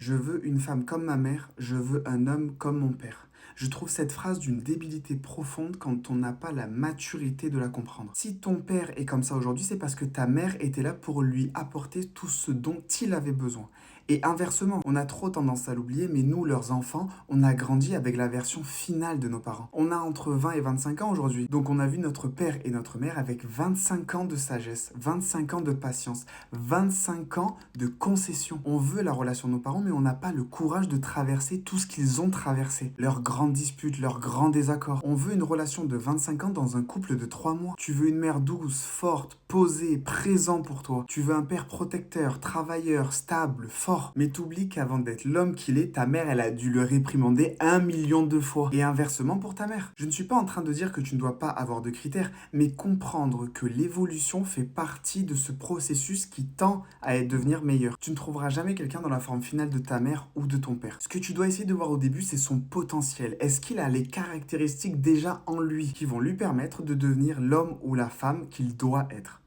Je veux une femme comme ma mère, je veux un homme comme mon père. Je trouve cette phrase d'une débilité profonde quand on n'a pas la maturité de la comprendre. Si ton père est comme ça aujourd'hui, c'est parce que ta mère était là pour lui apporter tout ce dont il avait besoin. Et inversement, on a trop tendance à l'oublier, mais nous, leurs enfants, on a grandi avec la version finale de nos parents. On a entre 20 et 25 ans aujourd'hui. Donc on a vu notre père et notre mère avec 25 ans de sagesse, 25 ans de patience, 25 ans de concession. On veut la relation de nos parents, mais on n'a pas le courage de traverser tout ce qu'ils ont traversé. Leurs grandes disputes, leurs grands désaccords. On veut une relation de 25 ans dans un couple de 3 mois. Tu veux une mère douce, forte, posée, présent pour toi. Tu veux un père protecteur, travailleur, stable, fort. Mais t'oublies qu'avant d'être l'homme qu'il est, ta mère, elle a dû le réprimander 1 million de fois. Et inversement pour ta mère. Je ne suis pas en train de dire que tu ne dois pas avoir de critères, mais comprendre que l'évolution fait partie de ce processus qui tend à devenir meilleur. Tu ne trouveras jamais quelqu'un dans la forme finale de ta mère ou de ton père. Ce que tu dois essayer de voir au début, c'est son potentiel. Est-ce qu'il a les caractéristiques déjà en lui qui vont lui permettre de devenir l'homme ou la femme qu'il doit être?